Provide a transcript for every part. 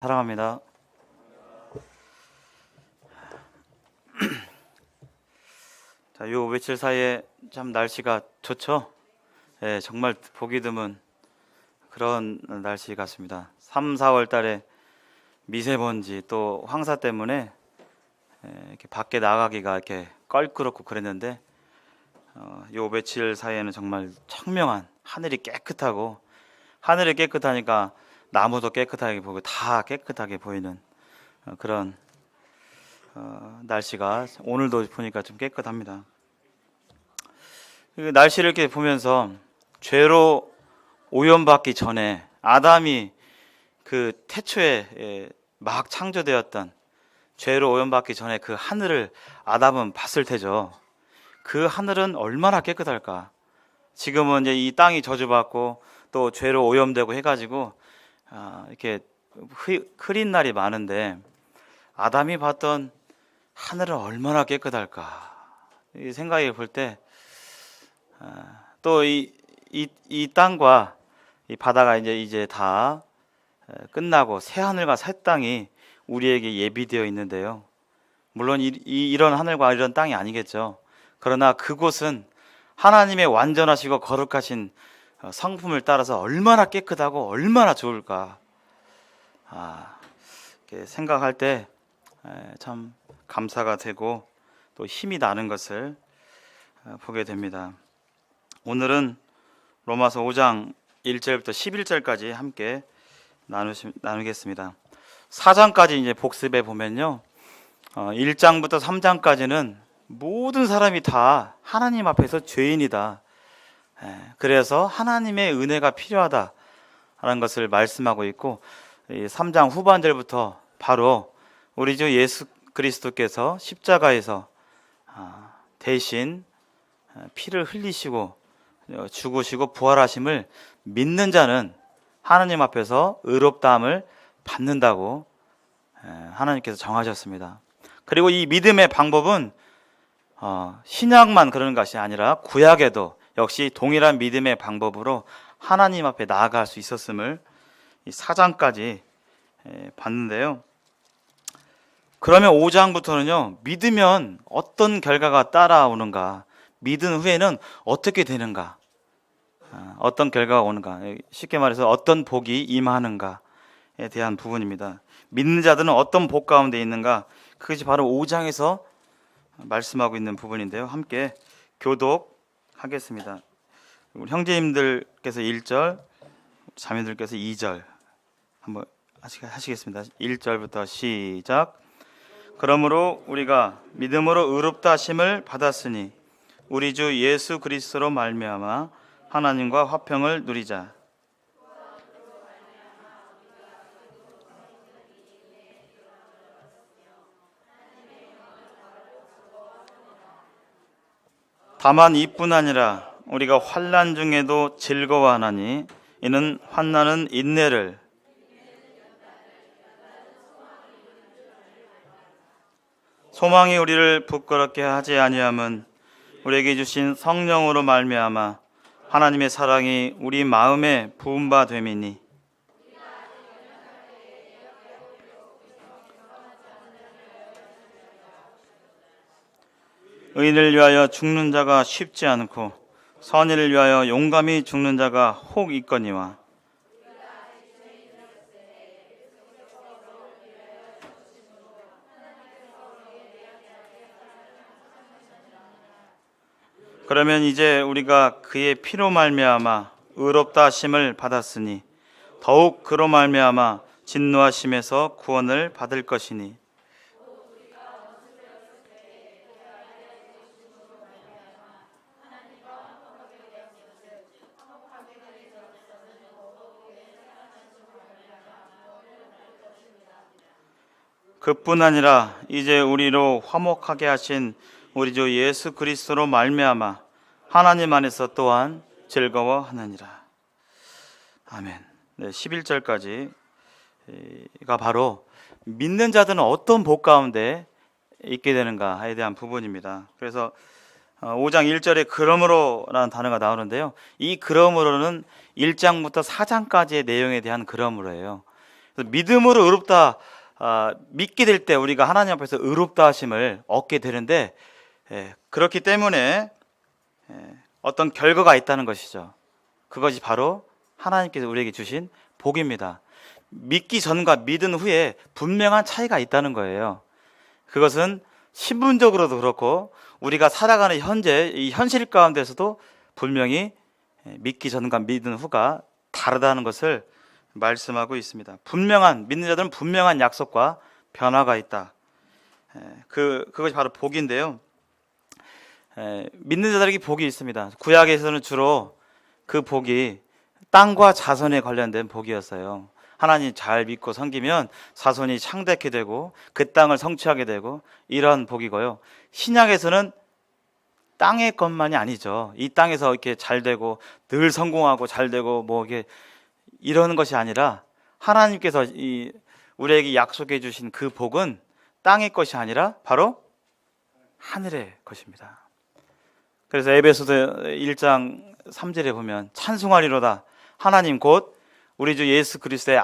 사랑합니다. 자, 요 며칠 사이에 참 날씨가 좋죠? 예, 정말 보기 드문 그런 날씨 같습니다. 3, 4월 달에 미세먼지 또 황사 때문에 이렇게 밖에 나가기가 이렇게 껄끄럽고 그랬는데 요 며칠 사이에는 정말 청명한 하늘이 깨끗하고, 하늘이 깨끗하니까 나무도 깨끗하게 보이고 다 깨끗하게 보이는 그런 날씨가 오늘도 보니까 좀 깨끗합니다. 날씨를 이렇게 보면서 죄로 오염받기 전에 아담이 그 태초에 막 창조되었던, 죄로 오염받기 전에 그 하늘을 아담은 봤을 테죠. 그 하늘은 얼마나 깨끗할까. 지금은 이제 이 땅이 저주받고 또 죄로 오염되고 해가지고 이렇게 흐린 날이 많은데, 아담이 봤던 하늘은 얼마나 깨끗할까. 이 생각해 볼 때 또 이 땅과 이 바다가 이제 다 끝나고 새 하늘과 새 땅이 우리에게 예비되어 있는데요. 물론 이런 하늘과 이런 땅이 아니겠죠. 그러나 그곳은 하나님의 완전하시고 거룩하신 성품을 따라서 얼마나 깨끗하고 얼마나 좋을까. 이렇게 생각할 때 참 감사가 되고 또 힘이 나는 것을 보게 됩니다. 오늘은 로마서 5장 1절부터 11절까지 함께 나누겠습니다. 4장까지 이제 복습해 보면요, 1장부터 3장까지는 모든 사람이 다 하나님 앞에서 죄인이다. 그래서 하나님의 은혜가 필요하다라는 것을 말씀하고 있고, 3장 후반절부터 바로 우리 주 예수 그리스도께서 십자가에서 대신 피를 흘리시고 죽으시고 부활하심을 믿는 자는 하나님 앞에서 의롭다함을 받는다고 하나님께서 정하셨습니다. 그리고 이 믿음의 방법은 신약만 그러는 것이 아니라 구약에도 역시 동일한 믿음의 방법으로 하나님 앞에 나아갈 수 있었음을 이 4장까지 봤는데요. 그러면 5장부터는요, 믿으면 어떤 결과가 따라오는가, 믿은 후에는 어떻게 되는가, 어떤 결과가 오는가, 쉽게 말해서 어떤 복이 임하는가에 대한 부분입니다. 믿는 자들은 어떤 복 가운데 있는가, 그것이 바로 5장에서 말씀하고 있는 부분인데요. 함께 교독하겠습니다. 우리 형제님들께서 1절, 자매들께서 2절 한번 하시겠습니다. 1절부터 시작. 그러므로 우리가 믿음으로 의롭다 하심을 받았으니 우리 주 예수 그리스도로 말미암아 하나님과 화평을 누리자. 다만 이뿐 아니라 우리가 환난 중에도 즐거워하나니 이는 환난은 인내를, 소망이 우리를 부끄럽게 하지 아니함은 우리에게 주신 성령으로 말미암아 하나님의 사랑이 우리 마음에 부은 바 됨이니, 의인을 위하여 죽는 자가 쉽지 않고 선인을 위하여 용감히 죽는 자가 혹 있거니와, 그러면 이제 우리가 그의 피로 말미암아 의롭다 하심을 받았으니 더욱 그로 말미암아 진노하심에서 구원을 받을 것이니, 그뿐 아니라 이제 우리로 화목하게 하신 우리 주 예수 그리스도로 말미암아 하나님 안에서 또한 즐거워하느니라. 아멘. 네, 11절까지가 바로 믿는 자들은 어떤 복 가운데 있게 되는가에 대한 부분입니다. 그래서 5장 1절에 그러므로라는 단어가 나오는데요, 이 그러므로는 1장부터 4장까지의 내용에 대한 그러므로예요. 그래서 믿음으로 의롭다, 믿게 될 때 우리가 하나님 앞에서 의롭다 하심을 얻게 되는데, 그렇기 때문에 어떤 결과가 있다는 것이죠. 그것이 바로 하나님께서 우리에게 주신 복입니다. 믿기 전과 믿은 후에 분명한 차이가 있다는 거예요. 그것은 신분적으로도 그렇고 우리가 살아가는 현재 이 현실 가운데서도 분명히 믿기 전과 믿은 후가 다르다는 것을 말씀하고 있습니다. 믿는 자들은 분명한 약속과 변화가 있다. 그것이 바로 복인데요. 믿는 자들에게 복이 있습니다. 구약에서는 주로 그 복이 땅과 자손에 관련된 복이었어요. 하나님 잘 믿고 섬기면 자손이 창대케 되고 그 땅을 성취하게 되고 이런 복이고요. 신약에서는 땅의 것만이 아니죠. 이 땅에서 이렇게 잘 되고 늘 성공하고 잘 되고 뭐 이게 이러는 것이 아니라 하나님께서 우리에게 약속해 주신 그 복은 땅의 것이 아니라 바로 하늘의 것입니다. 그래서 에베소서 1장 3절에 보면 찬송하리로다 하나님 곧 우리 주 예수 그리스도의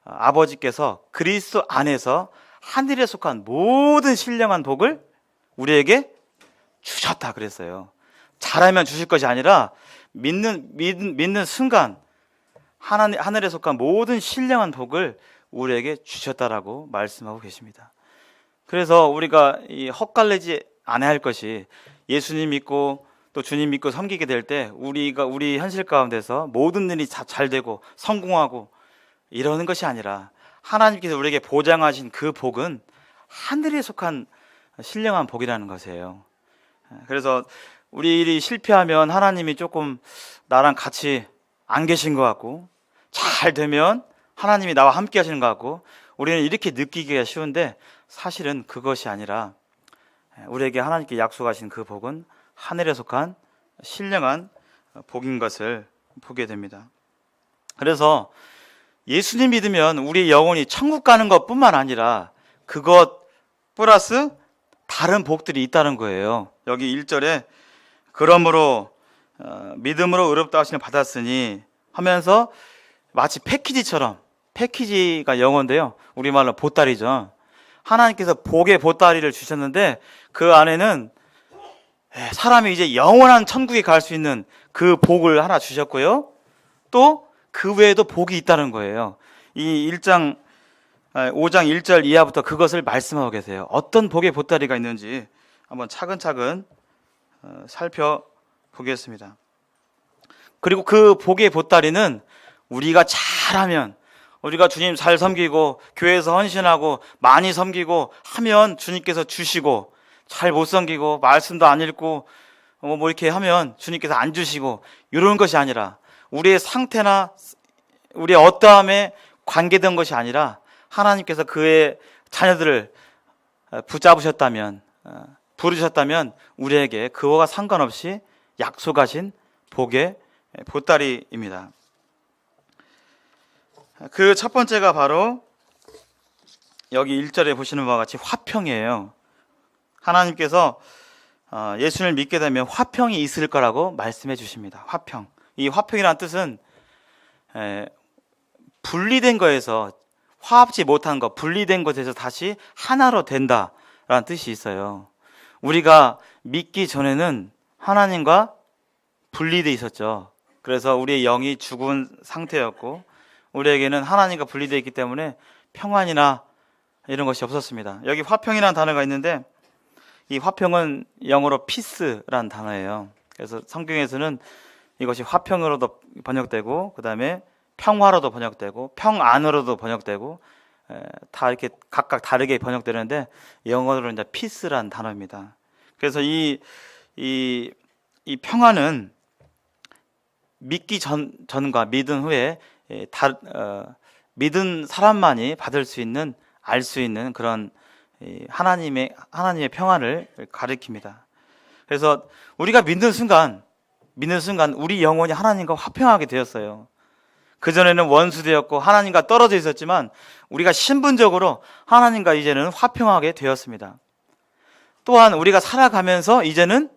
아버지께서 그리스도 안에서 하늘에 속한 모든 신령한 복을 우리에게 주셨다 그랬어요. 잘하면 주실 것이 아니라 믿는 순간 하늘에 속한 모든 신령한 복을 우리에게 주셨다라고 말씀하고 계십니다. 그래서 우리가 헛갈리지 않아야 할 것이 예수님 믿고 또 주님 믿고 섬기게 될 때 우리 현실 가운데서 모든 일이 잘 되고 성공하고 이러는 것이 아니라 하나님께서 우리에게 보장하신 그 복은 하늘에 속한 신령한 복이라는 것이에요. 그래서 우리 일이 실패하면 하나님이 조금 나랑 같이 안 계신 것 같고, 잘 되면 하나님이 나와 함께 하시는 것 같고, 우리는 이렇게 느끼기가 쉬운데 사실은 그것이 아니라 우리에게 하나님께 약속하신 그 복은 하늘에 속한 신령한 복인 것을 보게 됩니다. 그래서 예수님 믿으면 우리의 영혼이 천국 가는 것뿐만 아니라 그것 플러스 다른 복들이 있다는 거예요. 여기 1절에 그러므로 믿음으로 의롭다 하심을 받았으니 하면서 마치 패키지가 영어인데요. 우리말로 보따리죠. 하나님께서 복의 보따리를 주셨는데 그 안에는 사람이 이제 영원한 천국에 갈 수 있는 그 복을 하나 주셨고요. 또 그 외에도 복이 있다는 거예요. 이 5장 1절 이하부터 그것을 말씀하고 계세요. 어떤 복의 보따리가 있는지 한번 차근차근 살펴보겠습니다. 그리고 그 복의 보따리는 우리가 잘하면, 우리가 주님 잘 섬기고 교회에서 헌신하고 많이 섬기고 하면 주님께서 주시고, 잘 못 섬기고 말씀도 안 읽고 뭐 이렇게 하면 주님께서 안 주시고, 이런 것이 아니라 우리의 상태나 우리의 어떠함에 관계된 것이 아니라 하나님께서 그의 자녀들을 붙잡으셨다면, 부르셨다면 우리에게 그와 상관없이 약속하신 복의 보따리입니다. 그 첫 번째가 바로 여기 1절에 보시는 바와 같이 화평이에요. 하나님께서 예수를 믿게 되면 화평이 있을 거라고 말씀해 주십니다. 화평. 이 화평이라는 뜻은 분리된 거에서, 화합지 못한 것, 분리된 것에서 다시 하나로 된다라는 뜻이 있어요. 우리가 믿기 전에는 하나님과 분리되어 있었죠. 그래서 우리의 영이 죽은 상태였고 우리에게는 하나님과 분리되어 있기 때문에 평안이나 이런 것이 없었습니다. 여기 화평이라는 단어가 있는데 이 화평은 영어로 peace라는 단어예요. 그래서 성경에서는 이것이 화평으로도 번역되고 그 다음에 평화로도 번역되고 평안으로도 번역되고 다 이렇게 각각 다르게 번역되는데 영어로는 이제 peace라는 단어입니다. 그래서 이 평안은 믿기 전과 믿은 후에 믿은 사람만이 받을 수 있는, 알 수 있는 그런 하나님의 평안을 가리킵니다. 그래서 우리가 믿는 순간 우리 영혼이 하나님과 화평하게 되었어요. 그전에는 원수되었고 하나님과 떨어져 있었지만 우리가 신분적으로 하나님과 이제는 화평하게 되었습니다. 또한 우리가 살아가면서 이제는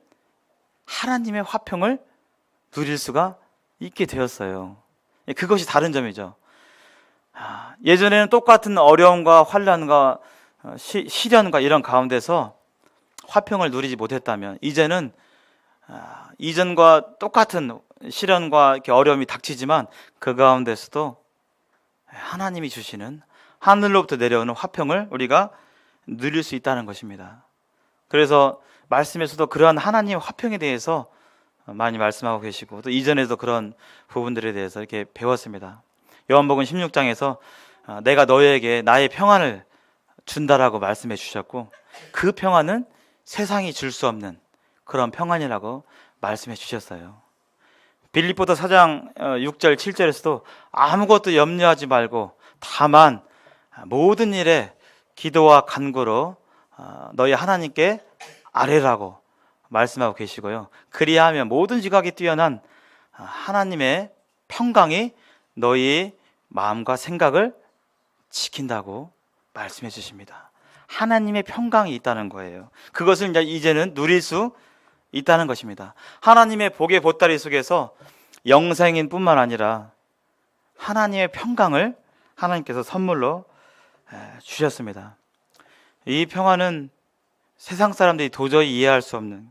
하나님의 화평을 누릴 수가 있게 되었어요. 그것이 다른 점이죠. 예전에는 똑같은 어려움과 환난과 시련과 이런 가운데서 화평을 누리지 못했다면, 이제는 이전과 똑같은 시련과 이렇게 어려움이 닥치지만 그 가운데서도 하나님이 주시는 하늘로부터 내려오는 화평을 우리가 누릴 수 있다는 것입니다. 그래서 말씀에서도 그러한 하나님의 화평에 대해서 많이 말씀하고 계시고, 또 이전에도 그런 부분들에 대해서 이렇게 배웠습니다. 요한복음 16장에서 내가 너희에게 나의 평안을 준다라고 말씀해 주셨고, 그 평안은 세상이 줄 수 없는 그런 평안이라고 말씀해 주셨어요. 빌립보서 4장 6절 7절에서도 아무것도 염려하지 말고 다만 모든 일에 기도와 간구로 너희 하나님께 아뢰라고 말씀하고 계시고요. 그리하면 모든 지각이 뛰어난 하나님의 평강이 너희 마음과 생각을 지킨다고 말씀해 주십니다. 하나님의 평강이 있다는 거예요. 그것을 이제는 누릴 수 있다는 것입니다. 하나님의 복의 보따리 속에서 영생인 뿐만 아니라 하나님의 평강을 하나님께서 선물로 주셨습니다. 이 평안은 세상 사람들이 도저히 이해할 수 없는,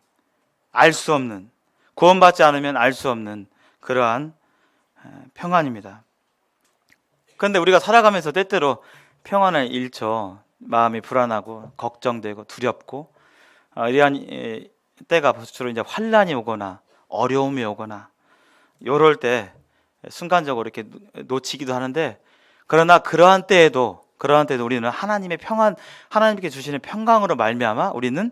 알 수 없는, 구원받지 않으면 알 수 없는 그러한 평안입니다. 그런데 우리가 살아가면서 때때로 평안을 잃죠. 마음이 불안하고 걱정되고 두렵고, 이러한 때가 주로 이제 환난이 오거나 어려움이 오거나 이럴 때 순간적으로 이렇게 놓치기도 하는데, 그러나 그러한 때에도 우리는 하나님의 평안, 하나님께 주시는 평강으로 말미암아 우리는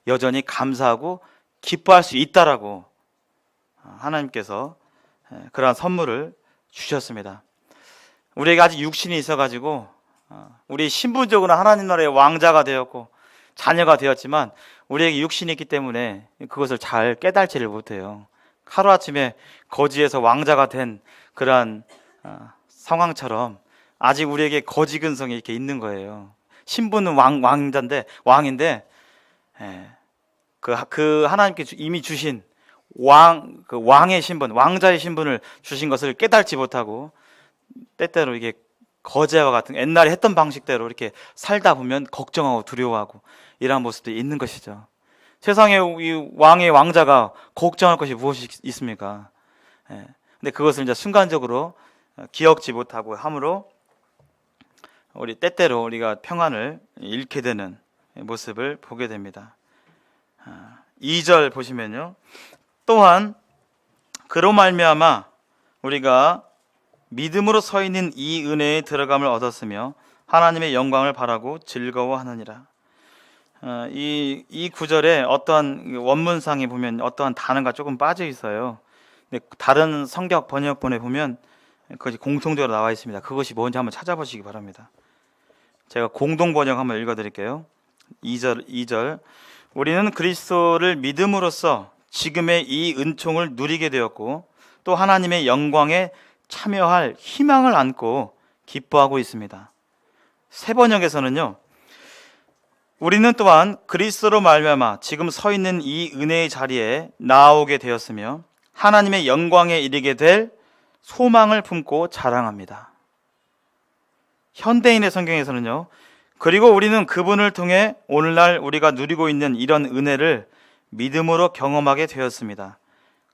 여전히 감사하고 기뻐할 수 있다라고 하나님께서 그러한 선물을 주셨습니다. 우리에게 아직 육신이 있어가지고 우리 신분적으로 하나님 나라의 왕자가 되었고 자녀가 되었지만, 우리에게 육신이 있기 때문에 그것을 잘 깨달지를 못해요. 하루아침에 거지에서 왕자가 된 그러한 상황처럼 아직 우리에게 거지 근성이 이렇게 있는 거예요. 신분은 왕인데 그 하나님께 이미 주신 왕의 신분, 왕자의 신분을 주신 것을 깨달지 못하고 때때로 이게 거제와 같은 옛날에 했던 방식대로 이렇게 살다 보면 걱정하고 두려워하고 이러한 모습도 있는 것이죠. 세상에 이 왕의 왕자가 걱정할 것이 무엇이 있습니까? 근데 그것을 이제 순간적으로 기억지 못하고 함으로 우리 때때로 우리가 평안을 잃게 되는 모습을 보게 됩니다. 2절 보시면요, 또한 그로 말미암아 우리가 믿음으로 서 있는 이 은혜에 들어감을 얻었으며 하나님의 영광을 바라고 즐거워하느니라. 이 구절에 어떠한 원문상에 보면 어떠한 단어가 조금 빠져 있어요. 근데 다른 성경 번역본에 보면 그것이 공통적으로 나와 있습니다. 그것이 뭔지 한번 찾아보시기 바랍니다. 제가 공동 번역 한번 읽어드릴게요. 2절 우리는 그리스도를 믿음으로써 지금의 이 은총을 누리게 되었고 또 하나님의 영광에 참여할 희망을 안고 기뻐하고 있습니다. 새 번역에서는요, 우리는 또한 그리스도로 말미암아 지금 서 있는 이 은혜의 자리에 나아오게 되었으며 하나님의 영광에 이르게 될 소망을 품고 자랑합니다. 현대인의 성경에서는요, 그리고 우리는 그분을 통해 오늘날 우리가 누리고 있는 이런 은혜를 믿음으로 경험하게 되었습니다.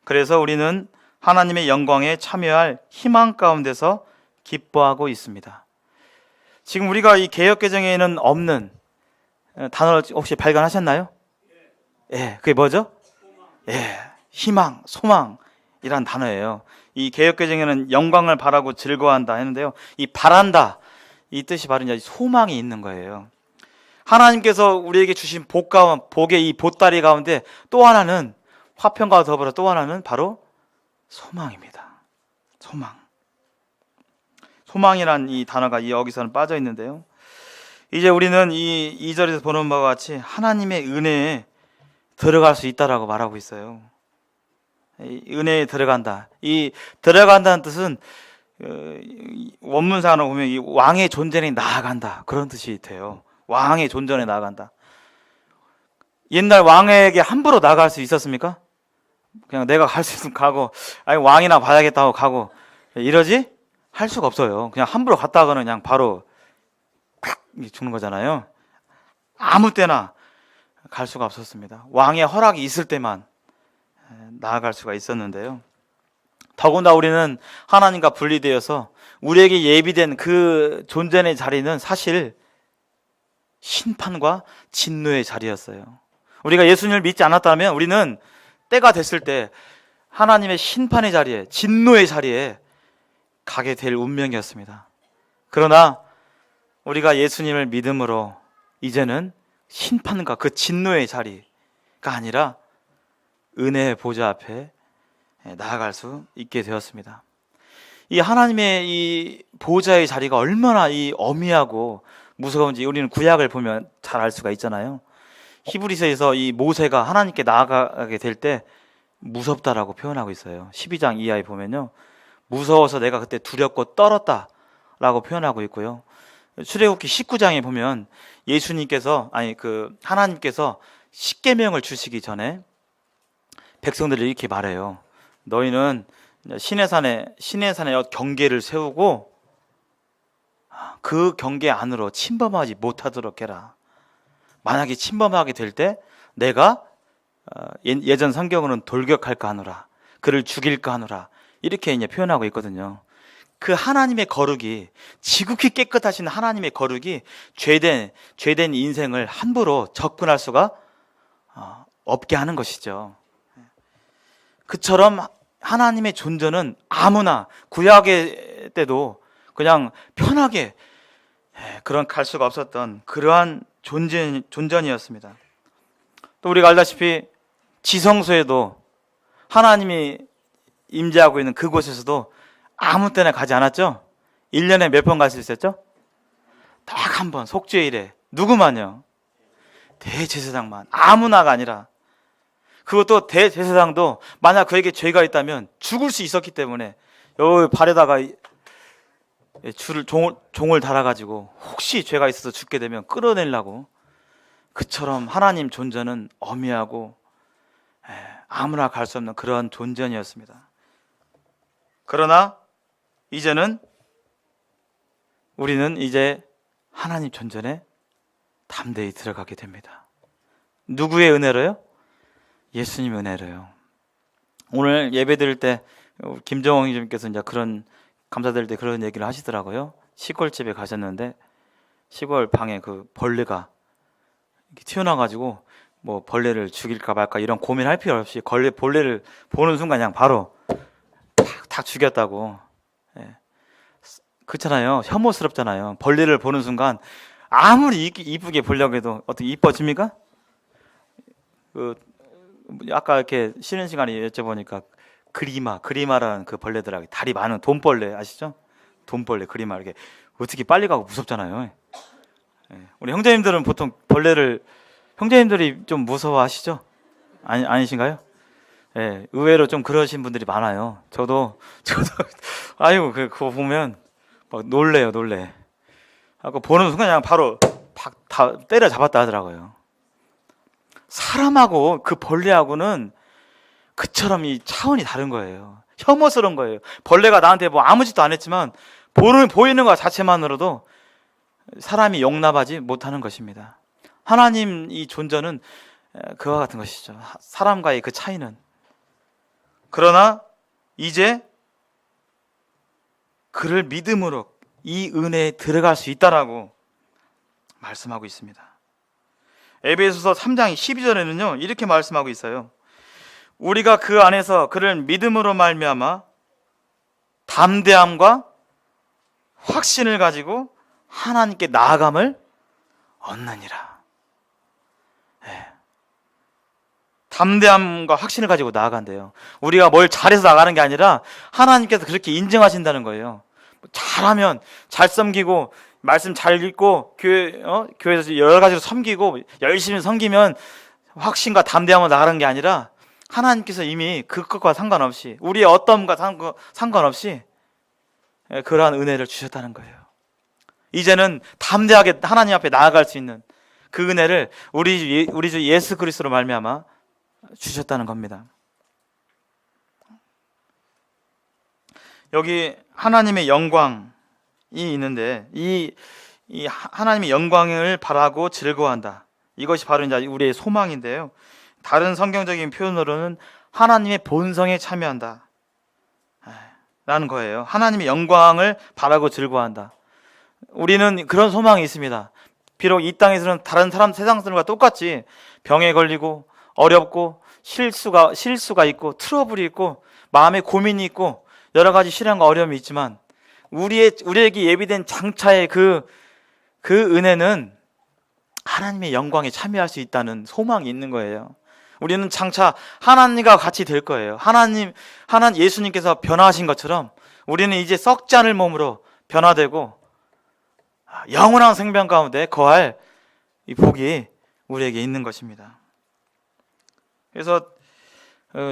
그래서 우리는 하나님의 영광에 참여할 희망 가운데서 기뻐하고 있습니다. 지금 우리가 이 개역개정에는 없는 단어를 혹시 발견하셨나요? 예, 그게 뭐죠? 예, 희망, 소망이란 단어예요. 이 개역개정에는 영광을 바라고 즐거워한다 했는데요, 이 바란다, 이 뜻이 바로 이제 소망이 있는 거예요. 하나님께서 우리에게 주신 복의 이 보따리 가운데 또 하나는, 화평과 더불어 또 하나는 바로 소망입니다. 소망이란 이 단어가 여기서는 빠져 있는데요, 이제 우리는 이 2절에서 보는 바와 같이 하나님의 은혜에 들어갈 수 있다라고 말하고 있어요. 이 은혜에 들어간다. 이 들어간다는 뜻은 원문상으로 보면 이 왕의 존전에 나아간다, 그런 뜻이 돼요. 왕의 존전에 나아간다. 옛날 왕에게 함부로 나갈 수 있었습니까? 그냥 내가 갈 수 있으면 가고, 아니 왕이나 봐야겠다 하고 가고 이러지? 할 수가 없어요. 그냥 함부로 갔다가는 그냥 바로 팍 죽는 거잖아요. 아무 때나 갈 수가 없었습니다. 왕의 허락이 있을 때만 나아갈 수가 있었는데요. 더군다나 우리는 하나님과 분리되어서 우리에게 예비된 그 존재의 자리는 사실 심판과 진노의 자리였어요. 우리가 예수님을 믿지 않았다면 우리는 때가 됐을 때 하나님의 심판의 자리에, 진노의 자리에 가게 될 운명이었습니다. 그러나 우리가 예수님을 믿음으로 이제는 심판과 그 진노의 자리가 아니라 은혜의 보좌 앞에 나아갈 수 있게 되었습니다. 이 하나님의 이 보좌의 자리가 얼마나 이 어미하고 무서운지 우리는 구약을 보면 잘 알 수가 있잖아요. 히브리서에서 이 모세가 하나님께 나아가게 될 때 무섭다라고 표현하고 있어요. 12장 이하에 보면요, 무서워서 내가 그때 두렵고 떨었다라고 표현하고 있고요. 출애굽기 19장에 보면 하나님께서 십계명을 주시기 전에 백성들이 이렇게 말해요. 너희는 시내산에 경계를 세우고 그 경계 안으로 침범하지 못하도록 해라. 만약에 침범하게 될 때 내가 예전 성경으로는 돌격할까 하노라, 그를 죽일까 하노라, 이렇게 이제 표현하고 있거든요. 그 하나님의 거룩이, 지극히 깨끗하신 하나님의 거룩이 죄된 인생을 함부로 접근할 수가 없게 하는 것이죠. 그처럼 하나님의 존재는 아무나 구약의 때도 그냥 편하게 그런 갈 수가 없었던 그러한 존전이었습니다. 또 우리가 알다시피 지성소에도 하나님이 임재하고 있는 그곳에서도 아무 때나 가지 않았죠? 1년에 몇 번 갈 수 있었죠? 딱 한 번, 속죄일에. 누구만요? 대제사장만. 아무나가 아니라. 그것도 대제사장도 만약 그에게 죄가 있다면 죽을 수 있었기 때문에 여기 발에다가 종을 달아가지고 혹시 죄가 있어서 죽게 되면 끌어내려고. 그처럼 하나님 존재는 어미하고 아무나 갈 수 없는 그런 존재였습니다. 그러나 이제는 우리는 이제 하나님 존재에 담대히 들어가게 됩니다. 누구의 은혜로요? 예수님 은혜로요. 오늘 예배 드릴 때 김정홍 형님께서 이제 그런 감사드릴 때 그런 얘기를 하시더라고요. 시골집에 가셨는데 시골 방에 그 벌레가 이렇게 튀어나와가지고 뭐 벌레를 죽일까 말까 이런 고민할 필요 없이 벌레를 보는 순간 그냥 바로 탁 죽였다고. 그렇잖아요. 혐오스럽잖아요. 벌레를 보는 순간 아무리 이쁘게 보려고 해도 어떻게 이뻐집니까? 아까 이렇게 쉬는 시간에 여쭤보니까 그리마라는 그 벌레들하고 다리 많은 돈벌레 아시죠? 돈벌레, 그리마, 이렇게 어떻게 빨리 가고 무섭잖아요. 우리 형제님들은 보통 벌레를 형제님들이 좀 무서워하시죠? 아니신가요? 의외로 좀 그러신 분들이 많아요. 저도 아이고 그거 보면 막 놀래요. 아까 보는 순간 그냥 바로 다 때려 잡았다 하더라고요. 사람하고 그 벌레하고는 그처럼 이 차원이 다른 거예요. 혐오스러운 거예요. 벌레가 나한테 뭐 아무 짓도 안 했지만 보이는 것 자체만으로도 사람이 용납하지 못하는 것입니다. 하나님 이 존재는 그와 같은 것이죠. 사람과의 그 차이는. 그러나 이제 그를 믿음으로 이 은혜에 들어갈 수 있다라고 말씀하고 있습니다. 에베소서 3장 12절에는요 이렇게 말씀하고 있어요. 우리가 그 안에서 그를 믿음으로 말미암아 담대함과 확신을 가지고 하나님께 나아감을 얻느니라. 담대함과 확신을 가지고 나아간대요. 우리가 뭘 잘해서 나가는 게 아니라 하나님께서 그렇게 인정하신다는 거예요. 잘하면 잘 섬기고 말씀 잘 읽고 교회에서 여러 가지로 섬기고 열심히 섬기면 확신과 담대함으로 나가는 게 아니라 하나님께서 이미 그것과 상관없이 우리의 어떠함과 상관없이 그러한 은혜를 주셨다는 거예요. 이제는 담대하게 하나님 앞에 나아갈 수 있는 그 은혜를 우리 주 예수 그리스도로 말미암아 주셨다는 겁니다. 여기 하나님의 영광이 있는데 이 하나님의 영광을 바라고 즐거워한다. 이것이 바로 이제 우리의 소망인데요. 다른 성경적인 표현으로는 하나님의 본성에 참여한다 라는 거예요. 하나님의 영광을 바라고 즐거워한다. 우리는 그런 소망이 있습니다. 비록 이 땅에서는 다른 세상 사람과 똑같이 병에 걸리고 어렵고 실수가 있고 트러블이 있고 마음에 고민이 있고 여러 가지 시련과 어려움이 있지만 우리에게 예비된 장차의 그 은혜는 하나님의 영광에 참여할 수 있다는 소망이 있는 거예요. 우리는 장차 하나님과 같이 될 거예요. 하나님 예수님께서 변화하신 것처럼 우리는 이제 썩지 않을 몸으로 변화되고 영원한 생명 가운데 거할 이 복이 우리에게 있는 것입니다. 그래서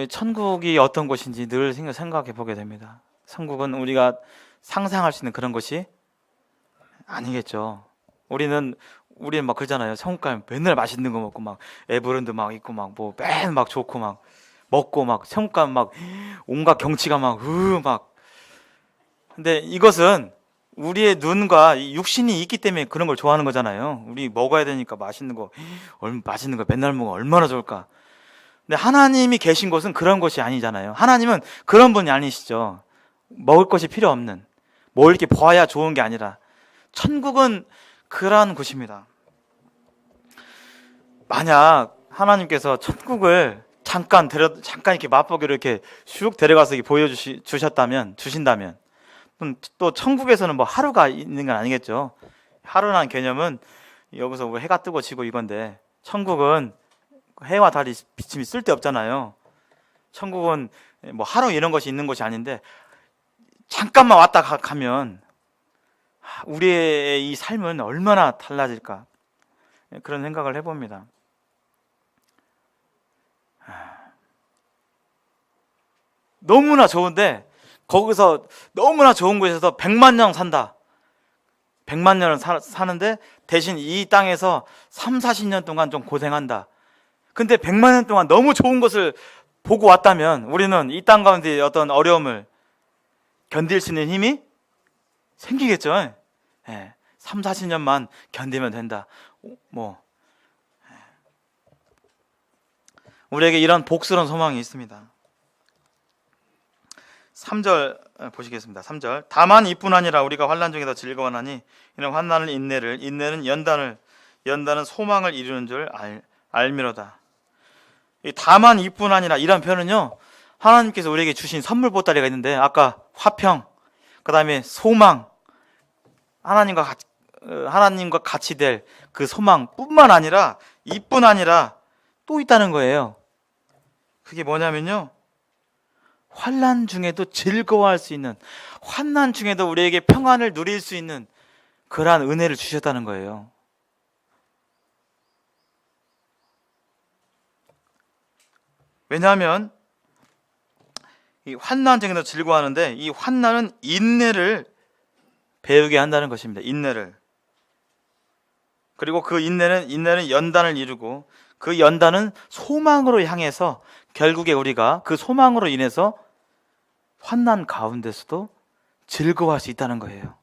천국이 어떤 곳인지 늘 생각해 보게 됩니다. 천국은 우리가 상상할 수 있는 그런 것이 아니겠죠. 우리는 막 그러잖아요. 천국 가면 맨날 맛있는 거 먹고 막 에버랜드 막 있고 막 뭐 맨 막 좋고 막 먹고 막 천국 가면 막 온갖 경치가 막 근데 이것은 우리의 눈과 육신이 있기 때문에 그런 걸 좋아하는 거잖아요. 우리 먹어야 되니까 맛있는 거 맨날 먹으면 얼마나 좋을까. 근데 하나님이 계신 곳은 그런 것이 아니잖아요. 하나님은 그런 분이 아니시죠. 먹을 것이 필요 없는, 뭐 이렇게 보아야 좋은 게 아니라 천국은 그러한 곳입니다. 만약 하나님께서 천국을 잠깐 이렇게 맛보기로 이렇게 슉 데려가서 주신다면 또 천국에서는 뭐 하루가 있는 건 아니겠죠. 하루라는 개념은 여기서 뭐 해가 뜨고 지고 이건데 천국은 해와 달이 비침이 쓸데없잖아요. 천국은 뭐 하루 이런 것이 있는 것이 아닌데 잠깐만 왔다 가면 우리의 이 삶은 얼마나 달라질까 그런 생각을 해봅니다. 너무나 좋은데 거기서 너무나 좋은 곳에서 100만 년 산다. 100만 년을 사는데 대신 이 땅에서 3, 40년 동안 좀 고생한다. 근데 100만 년 동안 너무 좋은 것을 보고 왔다면 우리는 이 땅 가운데 어떤 어려움을 견딜 수 있는 힘이 생기겠죠. 3, 40년만 견디면 된다. 우리에게 이런 복스러운 소망이 있습니다. 3절 보시겠습니다. 3절. 다만 이뿐 아니라 우리가 환난 중에서 즐거워하니 이는 환난을 인내는 연단은 소망을 이루는 줄 알미로다. 이 다만 이뿐 아니라 이런 표현은요, 하나님께서 우리에게 주신 선물 보따리가 있는데 아까 화평, 그 다음에 소망, 하나님과 같이 될 그 소망뿐만 아니라 이뿐 아니라 또 있다는 거예요. 그게 뭐냐면요, 환난 중에도 즐거워할 수 있는, 환난 중에도 우리에게 평안을 누릴 수 있는 그러한 은혜를 주셨다는 거예요. 왜냐하면 이 환난 중에도 즐거워하는데 이 환난은 인내를 배우게 한다는 것입니다. 인내를. 그리고 그 인내는 연단을 이루고 그 연단은 소망으로 향해서 결국에 우리가 그 소망으로 인해서 환난 가운데서도 즐거워할 수 있다는 거예요.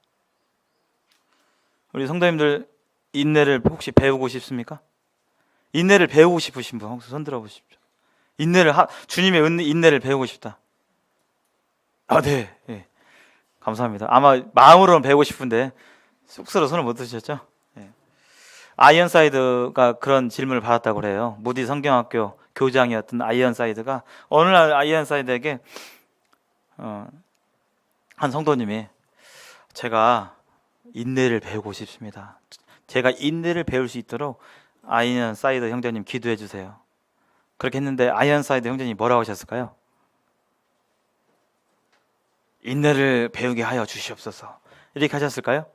우리 성도님들 인내를 혹시 배우고 싶습니까? 인내를 배우고 싶으신 분 혹시 손 들어 보십시오. 주님의 인내를 배우고 싶다. 네. 예. 감사합니다. 아마 마음으로는 배우고 싶은데 쑥스러워 손을 못 드셨죠? 예. 아이언사이드가 그런 질문을 받았다고 그래요. 무디 성경학교 교장이었던 아이언사이드가 어느 날 아이언사이드에게 한 성도님이 제가 인내를 배우고 싶습니다. 제가 인내를 배울 수 있도록 아이언사이드 형제님 기도해 주세요. 그렇게 했는데 아이언사이드 형제님이 뭐라고 하셨을까요? 인내를 배우게 하여 주시옵소서. 이렇게 하셨을까요?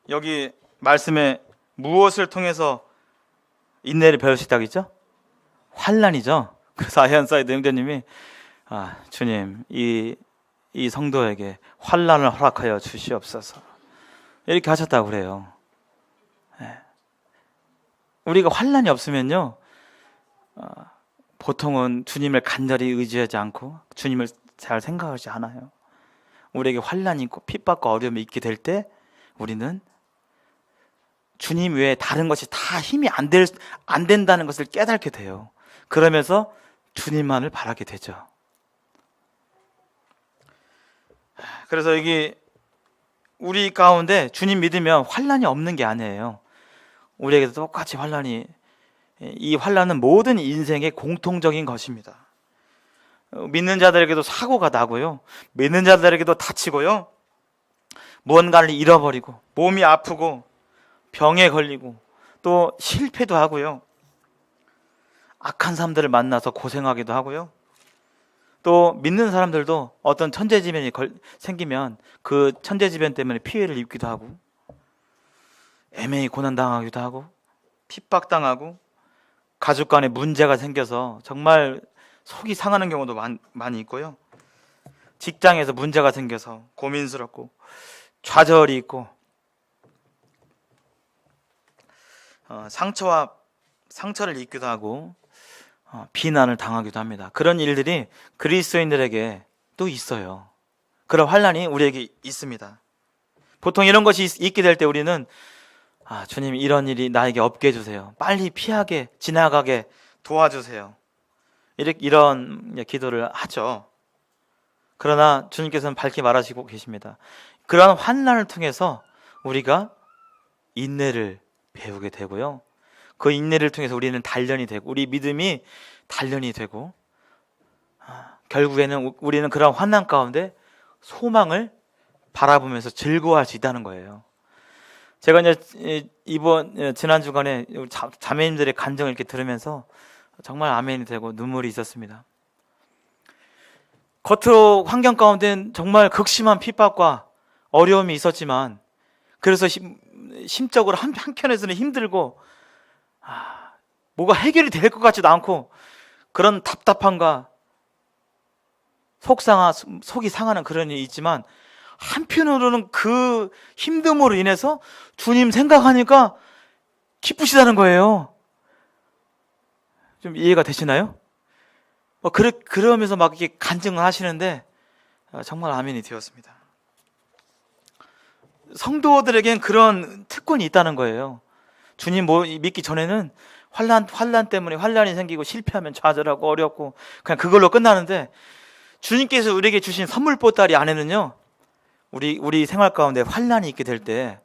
여기 말씀에 무엇을 통해서 인내를 배울 수 있다고 했죠? 환난이죠. 그래서 아이언사이드 형제님이 주님 이 성도에게 환난을 허락하여 주시옵소서. 이렇게 하셨다고 그래요. 우리가 환난이 없으면요, 보통은 주님을 간절히 의지하지 않고 주님을 잘 생각하지 않아요. 우리에게 환난이 있고 핍박과 어려움이 있게 될 때 우리는 주님 외에 다른 것이 다 힘이 안 된다는 것을 깨닫게 돼요. 그러면서 주님만을 바라게 되죠. 그래서 여기 우리 가운데 주님 믿으면 환난이 없는 게 아니에요. 우리에게도 똑같이 이 환난은 모든 인생의 공통적인 것입니다. 믿는 자들에게도 사고가 나고요, 믿는 자들에게도 다치고요, 무언가를 잃어버리고 몸이 아프고 병에 걸리고 또 실패도 하고요, 악한 사람들을 만나서 고생하기도 하고요, 또 믿는 사람들도 어떤 천재지변이 생기면 그 천재지변 때문에 피해를 입기도 하고 애매히 고난당하기도 하고 핍박당하고 가족 간에 문제가 생겨서 정말 속이 상하는 경우도 많이 있고요, 직장에서 문제가 생겨서 고민스럽고 좌절이 있고 상처를 입기도 하고 비난을 당하기도 합니다. 그런 일들이 그리스도인들에게 또 있어요. 그런 환난이 우리에게 있습니다. 보통 이런 것이 있게 될 때 우리는 주님, 이런 일이 나에게 없게 해주세요, 빨리 피하게 지나가게 도와주세요, 이런 기도를 하죠. 그러나 주님께서는 밝게 말하시고 계십니다. 그러한 환난을 통해서 우리가 인내를 배우게 되고요, 그 인내를 통해서 우리는 단련이 되고 우리 믿음이 단련이 되고 결국에는 우리는 그런 환난 가운데 소망을 바라보면서 즐거워할 수 있다는 거예요. 제가 이제 지난 주간에 자매님들의 간정을 이렇게 들으면서 정말 아멘이 되고 눈물이 있었습니다. 겉으로 환경 가운데는 정말 극심한 핍박과 어려움이 있었지만, 그래서 심적으로 한켠에서는 힘들고 뭐가 해결이 될 것 같지도 않고 그런 답답함과 속이 상하는 그런 일이 있지만, 한편으로는 그 힘듦으로 인해서 주님 생각하니까 기쁘시다는 거예요. 좀 이해가 되시나요? 그러면서 막 이렇게 간증을 하시는데 정말 아멘이 되었습니다. 성도들에겐 그런 특권이 있다는 거예요. 주님 믿기 전에는 환난 때문에 환난이 생기고 실패하면 좌절하고 어렵고 그냥 그걸로 끝나는데, 주님께서 우리에게 주신 선물 보따리 안에는요, 우리 생활 가운데 환난이 있게 될 때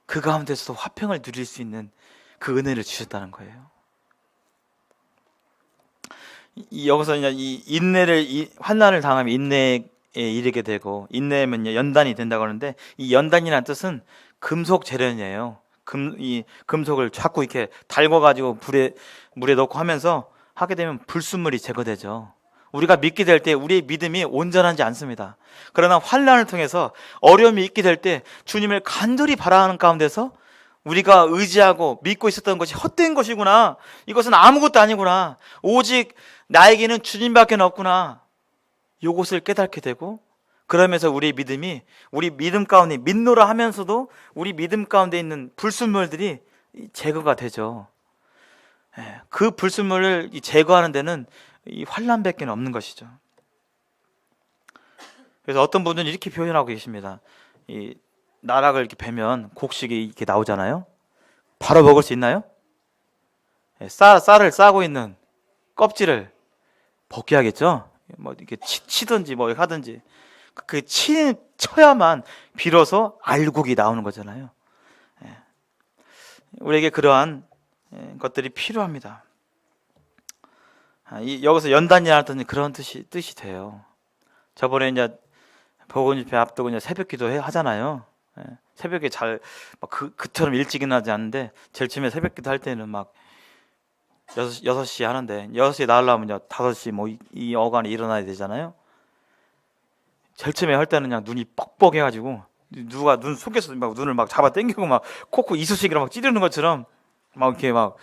그 가운데서도 화평을 누릴 수 있는 그 은혜를 주셨다는 거예요. 여기서 이제 환난을 당하면 인내에 이르게 되고, 인내하면 연단이 된다고 하는데, 이 연단이라는 뜻은 금속 재련이에요. 이 금속을 자꾸 이렇게 달궈가지고 물에 넣고 하면서 하게 되면 불순물이 제거되죠. 우리가 믿게 될 때 우리의 믿음이 온전하지 않습니다. 그러나 환난을 통해서 어려움이 있게 될 때 주님을 간절히 바라는 가운데서 우리가 의지하고 믿고 있었던 것이 헛된 것이구나, 이것은 아무것도 아니구나, 오직 나에게는 주님밖에 없구나, 이것을 깨닫게 되고, 그러면서 우리 믿음 가운데 믿노라 하면서도 우리 믿음 가운데 있는 불순물들이 제거가 되죠. 그 불순물을 제거하는 데는 이 환난밖에 없는 것이죠. 그래서 어떤 분들은 이렇게 표현하고 계십니다. 이 나락을 이렇게 베면 곡식이 이렇게 나오잖아요. 바로 먹을 수 있나요? 쌀을 싸고 있는 껍질을 벗겨야겠죠. 뭐 이렇게 치든지 뭐 하든지 쳐야만 비로소 알곡이 나오는 거잖아요. 우리에게 그러한 것들이 필요합니다. 여기서 연단이라는 그런 뜻이 돼요. 저번에 이제 복음 집회 앞두고 이제 새벽기도 하잖아요. 새벽에 그처럼 일찍 일어나지 않는데, 제일 처음에 새벽기도 할 때는 막 6시 하는데 6시에 나가려면 이제 5시 이 어간에 일어나야 되잖아요. 제일 처음에 할 때는 그냥 눈이 뻑뻑해가지고 누가 눈 속에서 막 눈을 막 잡아 당기고 막 콕콕 이쑤시개로 막 찌르는 것처럼 막 이렇게 막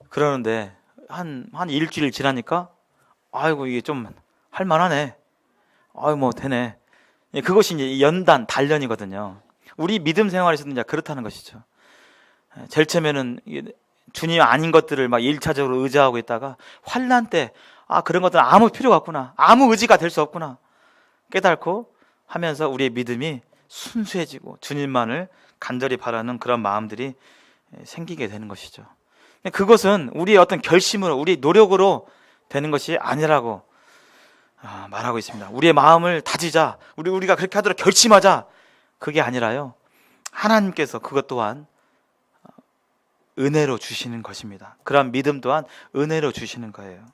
그러는데 한 일주일 지나니까 아이고 이게 좀 할만하네, 뭐 되네. 그것이 이제 연단, 단련이거든요. 우리 믿음 생활에서도 이제 그렇다는 것이죠. 제일 처음에는 주님 아닌 것들을 막 1차적으로 의지하고 있다가 환난 때 그런 것들은 아무 필요가 없구나, 아무 의지가 될 수 없구나, 깨닫고 하면서 우리의 믿음이 순수해지고 주님만을 간절히 바라는 그런 마음들이 생기게 되는 것이죠. 그것은 우리의 어떤 결심으로, 우리 노력으로 되는 것이 아니라고 말하고 있습니다. 우리의 마음을 다지자, 우리가 그렇게 하도록 결심하자, 그게 아니라요, 하나님께서 그것 또한 은혜로 주시는 것입니다. 그런 믿음 또한 은혜로 주시는 거예요.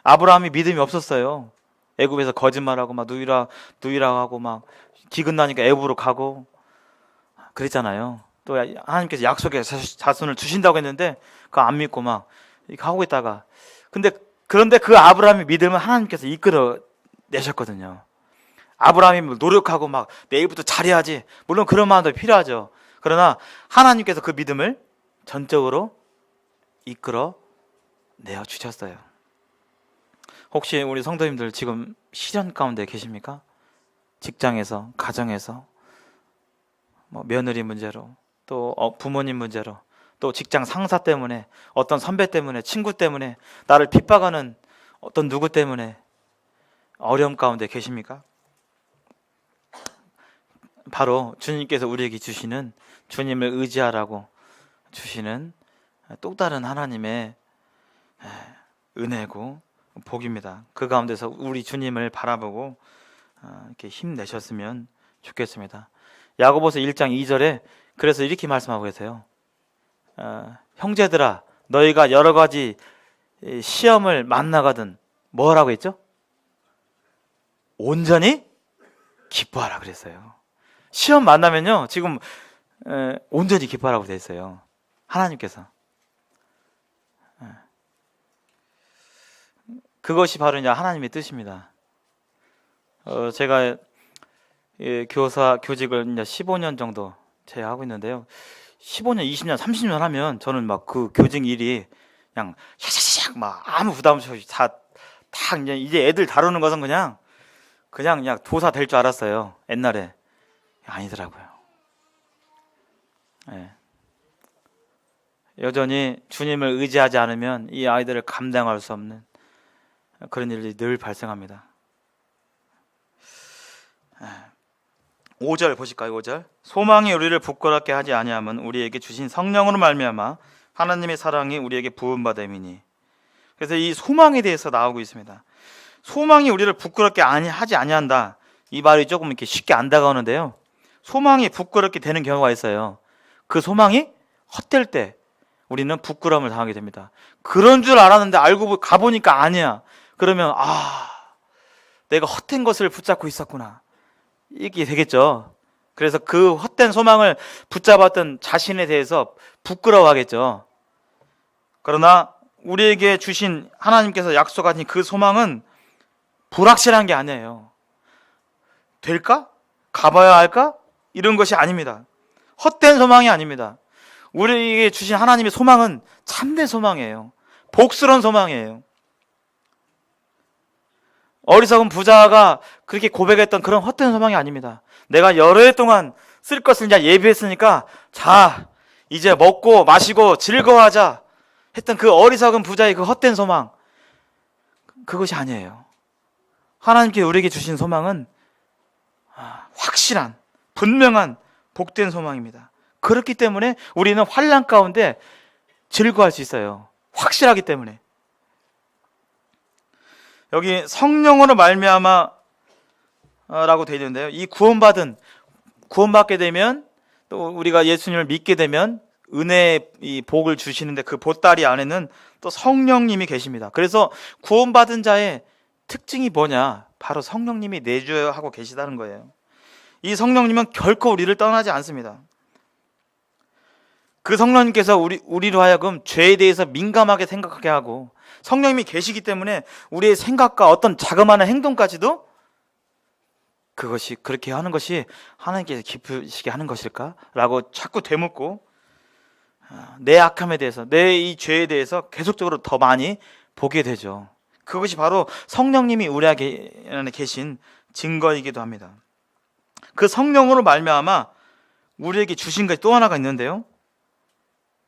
아브라함이 믿음이 없었어요. 애굽에서 거짓말하고 막 누이라고 막 기근 나니까 애굽으로 가고 그랬잖아요. 또 하나님께서 약속의 자손을 주신다고 했는데 그거 안 믿고 막 하고 있다가, 그런데 그 아브라함의 믿음을 하나님께서 이끌어 내셨거든요. 아브라함이 노력하고 막 내일부터 잘해야지, 물론 그런 마음도 필요하죠. 그러나 하나님께서 그 믿음을 전적으로 이끌어 내어 주셨어요. 혹시 우리 성도님들 지금 시련 가운데 계십니까? 직장에서, 가정에서, 며느리 문제로, 또 부모님 문제로, 또 직장 상사 때문에, 어떤 선배 때문에, 친구 때문에, 나를 핍박하는 어떤 누구 때문에 어려움 가운데 계십니까? 바로 주님께서 우리에게 주시는, 주님을 의지하라고 주시는 또 다른 하나님의 은혜고 복입니다. 그 가운데서 우리 주님을 바라보고 이렇게 힘내셨으면 좋겠습니다. 야고보서 1장 2절에 그래서 이렇게 말씀하고 계세요. 형제들아, 너희가 여러 가지 시험을 만나거든 뭐라고 했죠? 온전히 기뻐하라 그랬어요. 시험 만나면요, 지금 온전히 기뻐하라고 되어 있어요. 하나님께서. 그것이 바로 이제 하나님의 뜻입니다. 제가 교직을 이제 15년 정도 제가 하고 있는데요. 15년, 20년, 30년 하면 저는 막 그 교직 일이 그냥 샥샥샥 막 아무 부담 없이 다 이제 애들 다루는 것은 그냥 도사 될 줄 알았어요. 옛날에. 아니더라고요. 여전히 주님을 의지하지 않으면 이 아이들을 감당할 수 없는 그런 일이 늘 발생합니다. 5절 보실까요? 5절. 소망이 우리를 부끄럽게 하지 아니하면 우리에게 주신 성령으로 말미암아 하나님의 사랑이 우리에게 부음받음이니. 그래서 이 소망에 대해서 나오고 있습니다. 소망이 우리를 부끄럽게 하지 아니한다. 이 말이 조금 이렇게 쉽게 안 다가오는데요. 소망이 부끄럽게 되는 경우가 있어요. 그 소망이 헛될 때 우리는 부끄러움을 당하게 됩니다. 그런 줄 알았는데 알고 가보니까 아니야. 그러면 내가 헛된 것을 붙잡고 있었구나, 이게 되겠죠. 그래서 그 헛된 소망을 붙잡았던 자신에 대해서 부끄러워하겠죠. 그러나 우리에게 주신 하나님께서 약속하신 그 소망은 불확실한 게 아니에요. 될까? 가봐야 할까? 이런 것이 아닙니다. 헛된 소망이 아닙니다. 우리에게 주신 하나님의 소망은 참된 소망이에요. 복스러운 소망이에요. 어리석은 부자가 그렇게 고백했던 그런 헛된 소망이 아닙니다. 내가 여러 해 동안 쓸 것을 이제 예비했으니까 자, 이제 먹고 마시고 즐거워하자 했던 그 어리석은 부자의 그 헛된 소망, 그것이 아니에요. 하나님께 우리에게 주신 소망은 확실한, 분명한 복된 소망입니다. 그렇기 때문에 우리는 환난 가운데 즐거워할 수 있어요. 확실하기 때문에. 여기 성령으로 말미암아 라고 되어 있는데요, 이 구원받게 되면, 또 우리가 예수님을 믿게 되면 은혜의 이 복을 주시는데 그 보따리 안에는 또 성령님이 계십니다. 그래서 구원받은 자의 특징이 뭐냐? 바로 성령님이 내주하고 계시다는 거예요. 이 성령님은 결코 우리를 떠나지 않습니다. 그 성령님께서 우리로 하여금 죄에 대해서 민감하게 생각하게 하고, 성령님이 계시기 때문에 우리의 생각과 어떤 자그마한 행동까지도 그것이 그렇게 하는 것이 하나님께서 기쁘시게 하는 것일까? 라고 자꾸 되묻고, 내 악함에 대해서, 내 이 죄에 대해서 계속적으로 더 많이 보게 되죠. 그것이 바로 성령님이 우리 안에 계신 증거이기도 합니다. 그 성령으로 말미암아 우리에게 주신 것이 또 하나가 있는데요,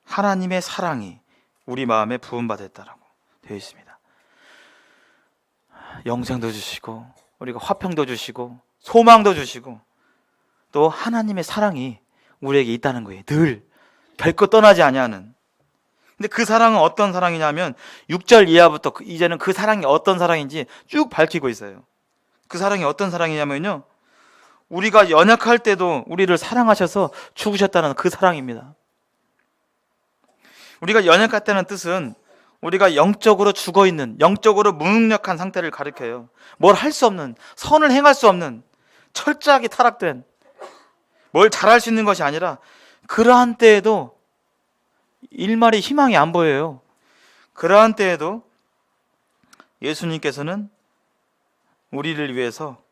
하나님의 사랑이 우리 마음에 부음받았다라고 되어 있습니다. 영생도 주시고, 우리가 화평도 주시고, 소망도 주시고 또 하나님의 사랑이 우리에게 있다는 거예요. 늘 결코 떠나지 아니하는. 근데 그 사랑은 어떤 사랑이냐면 6절 이하부터 이제는 그 사랑이 어떤 사랑인지 쭉 밝히고 있어요. 그 사랑이 어떤 사랑이냐면요, 우리가 연약할 때도 우리를 사랑하셔서 죽으셨다는 그 사랑입니다. 우리가 연약했다는 뜻은 우리가 영적으로 죽어있는, 영적으로 무능력한 상태를 가리켜요. 뭘 할 수 없는, 선을 행할 수 없는, 철저하게 타락된, 뭘 잘할 수 있는 것이 아니라 그러한 때에도 일말의 희망이 안 보여요. 그러한 때에도 예수님께서는 우리를 위해서,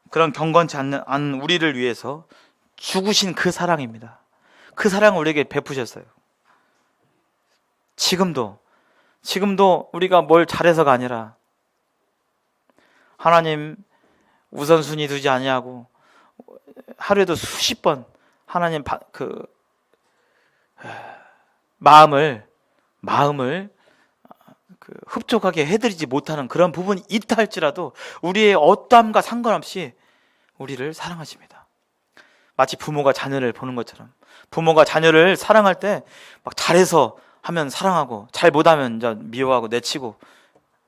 그런 경건치 않은 우리를 위해서 죽으신 그 사랑입니다. 그 사랑을 우리에게 베푸셨어요. 지금도 우리가 뭘 잘해서가 아니라 하나님 우선순위 두지 아니하고 하루에도 수십 번 하나님 마음을 흡족하게 해드리지 못하는 그런 부분이 있다 할지라도 우리의 어떠함과 상관없이 우리를 사랑하십니다. 마치 부모가 자녀를 보는 것처럼, 부모가 자녀를 사랑할 때 막 잘해서 하면 사랑하고 잘 못하면 이제 미워하고 내치고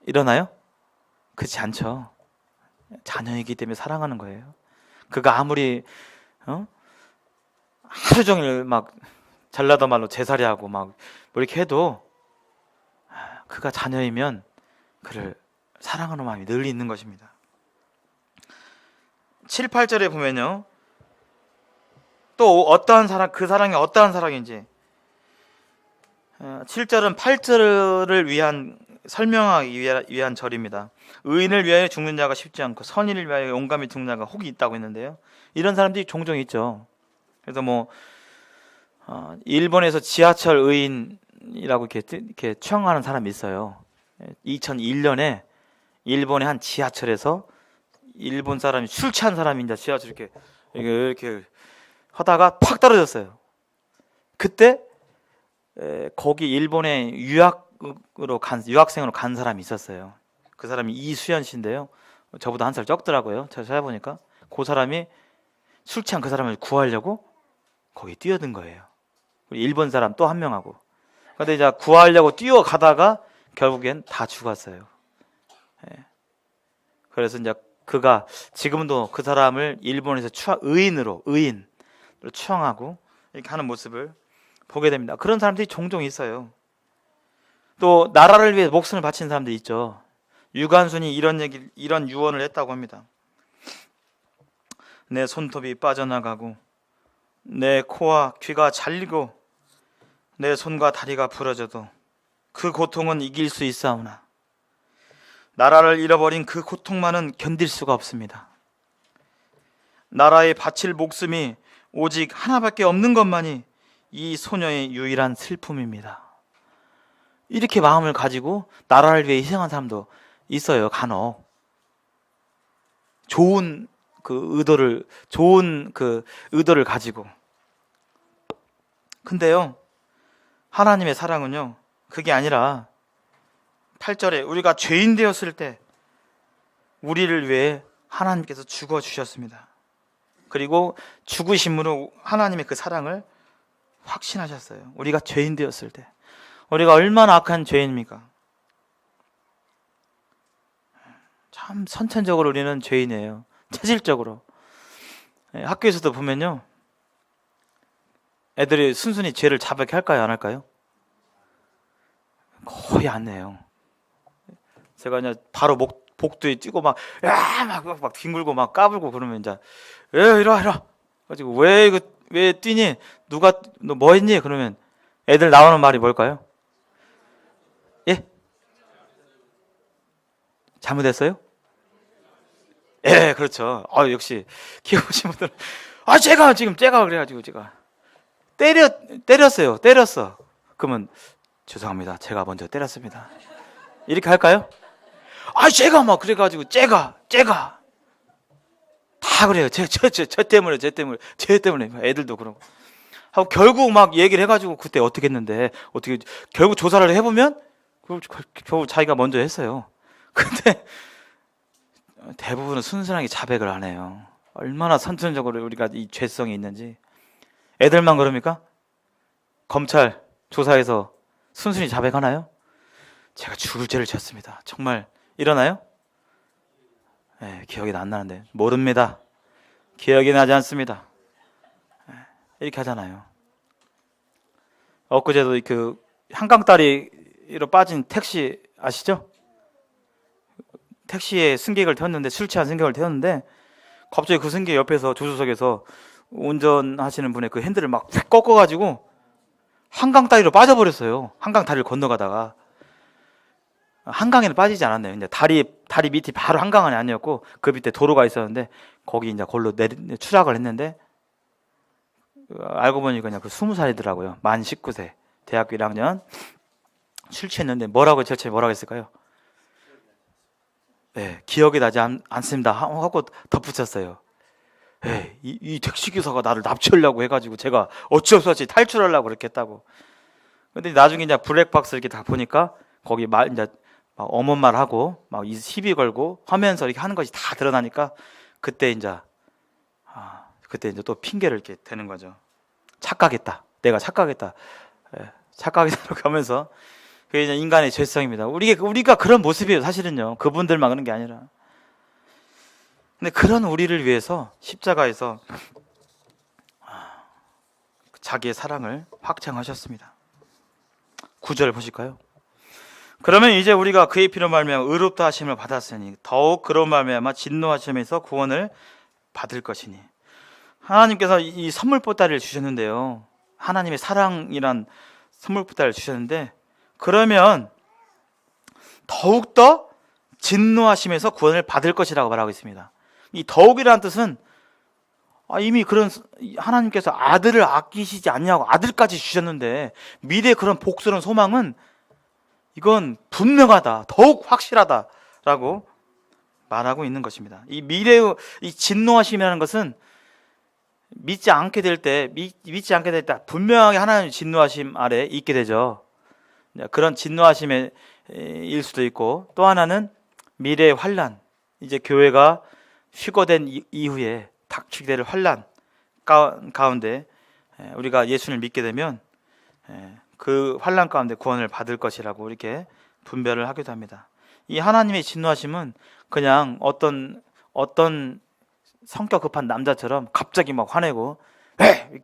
이러나요? 그렇지 않죠. 자녀이기 때문에 사랑하는 거예요. 그가 아무리 하루 종일 막 잘나다 말로 제살이하고 막 뭐 이렇게 해도 그가 자녀이면 그를 사랑하는 마음이 늘 있는 것입니다. 7, 8절에 보면요, 또 어떠한 사랑, 그 사랑이 어떠한 사랑인지, 7절은 8절을 위한 설명하기 위한 절입니다. 의인을 위하여 죽는 자가 쉽지 않고 선인을 위하여 용감히 죽는 자가 혹이 있다고 했는데요, 이런 사람들이 종종 있죠. 그래서 일본에서 지하철 의인이라고 이렇게 추앙하는 사람이 있어요. 2001년에 일본의 한 지하철에서 일본 사람이, 술 취한 사람이 이제 지하철 이렇게 하다가 팍 떨어졌어요. 그때 거기 일본에 유학생으로 간 사람이 있었어요. 그 사람이 이수연 씨인데요, 저보다 한 살 적더라고요. 제가 찾아보니까 그 사람이 술 취한 그 사람을 구하려고 거기 뛰어든 거예요. 일본 사람 또 한 명하고. 근데 이제 구하려고 뛰어가다가 결국엔 다 죽었어요. 그래서 이제 그가 지금도 그 사람을 일본에서 의인으로 추앙하고 이렇게 하는 모습을 보게 됩니다. 그런 사람들이 종종 있어요. 또 나라를 위해 목숨을 바친 사람들이 있죠. 유관순이 이런 유언을 했다고 합니다. 내 손톱이 빠져나가고 내 코와 귀가 잘리고 내 손과 다리가 부러져도 그 고통은 이길 수 있사오나 나라를 잃어버린 그 고통만은 견딜 수가 없습니다. 나라에 바칠 목숨이 오직 하나밖에 없는 것만이 이 소녀의 유일한 슬픔입니다. 이렇게 마음을 가지고 나라를 위해 희생한 사람도 있어요. 간혹 좋은 의도를 가지고. 근데요, 하나님의 사랑은요, 그게 아니라 8절에 우리가 죄인 되었을 때 우리를 위해 하나님께서 죽어 주셨습니다. 그리고 죽으심으로 하나님의 그 사랑을 확신하셨어요. 우리가 죄인 되었을 때, 우리가 얼마나 악한 죄인입니까? 참 선천적으로 우리는 죄인이에요. 체질적으로. 학교에서도 보면요, 애들이 순순히 죄를 자백해 할까요, 안 할까요? 거의 안 해요. 제가 그냥 바로 복도에 뛰고 막 뒹굴고 막 까불고 그러면 이제 이리 와. 가지고 왜 뛰니? 너 뭐 했니? 그러면 애들 나오는 말이 뭘까요? 예? 잘못했어요? 예, 그렇죠. 역시 키워보신 분들은 제가 그래가지고 제가 때렸어. 그러면 죄송합니다. 제가 먼저 때렸습니다. 이렇게 할까요? 제가 막 그래가지고 제가 다 그래요. 제 때문에 애들도 그러고 하고 결국 막 얘기를 해가지고 그때 어떻게 했는데 결국 조사를 해보면 결국 자기가 먼저 했어요. 근데 대부분은 순순하게 자백을 안 해요. 얼마나 선천적으로 우리가 이 죄성이 있는지. 애들만 그럽니까? 검찰 조사에서 순순히 자백하나요? 제가 죽을 죄를 졌습니다. 정말 일어나요? 네, 기억이 안 나는데. 모릅니다. 기억이 나지 않습니다. 이렇게 하잖아요. 엊그제도 그 한강다리로 빠진 택시 아시죠? 택시에 승객을 태웠는데, 술 취한 승객을 태웠는데 갑자기 그 승객 옆에서 조수석에서 운전하시는 분의 그 핸들을 막 휙 꺾어가지고 한강다리로 빠져버렸어요. 한강다리를 건너가다가. 한강에는 빠지지 않았네요. 이제 다리 밑이 바로 한강 안이 아니었고 그 밑에 도로가 있었는데 거기 이제 걸로 추락을 했는데, 알고 보니까 그냥 그 20살이더라고요. 만 19세, 대학교 1학년. 술 취했는데 뭐라고 했을까요? 네, 기억이 나지 않습니다 하고 덧붙였어요. 네, 이 택시기사가 나를 납치하려고 해가지고 제가 어쩔 수 없이 탈출하려고 그렇게 했다고. 근데 나중에 이제 블랙박스 이렇게 다 보니까 거기 이제 막 어머 말하고 막 시비 걸고 하면서 이렇게 하는 것이 다 드러나니까 그때 이제 또 핑계를 이렇게 대는 거죠. 착각했다. 내가 착각했다. 착각했다고 하면서. 그게 이제 인간의 죄성입니다. 우리가 그런 모습이에요. 사실은요. 그분들만 그런 게 아니라. 근데 그런 우리를 위해서 십자가에서 자기의 사랑을 확증하셨습니다. 9절 보실까요? 그러면 이제 우리가 그의 피로 말미암아 의롭다 하심을 받았으니 더욱 그런 말미암아 진노하심에서 구원을 받을 것이니. 하나님께서 이 선물 보따리를 주셨는데요. 하나님의 사랑이란 선물 보따리를 주셨는데, 그러면 더욱더 진노하심에서 구원을 받을 것이라고 말하고 있습니다. 이 더욱이라는 뜻은 이미 그런 하나님께서 아들을 아끼시지 않냐고 아들까지 주셨는데 미래의 그런 복스러운 소망은 이건 분명하다, 더욱 확실하다라고 말하고 있는 것입니다. 이 미래의 이 진노하심이라는 것은 믿지 않게 될 때 분명하게 하나님의 진노하심 아래 있게 되죠. 그런 진노하심의 일 수도 있고, 또 하나는 미래의 환난, 이제 교회가 휴거된 이후에 닥치게 될 환난 가운데 우리가 예수님을 믿게 되면 그 환난 가운데 구원을 받을 것이라고 이렇게 분별을 하기도 합니다. 이 하나님의 진노하심은 그냥 어떤 성격 급한 남자처럼 갑자기 막 화내고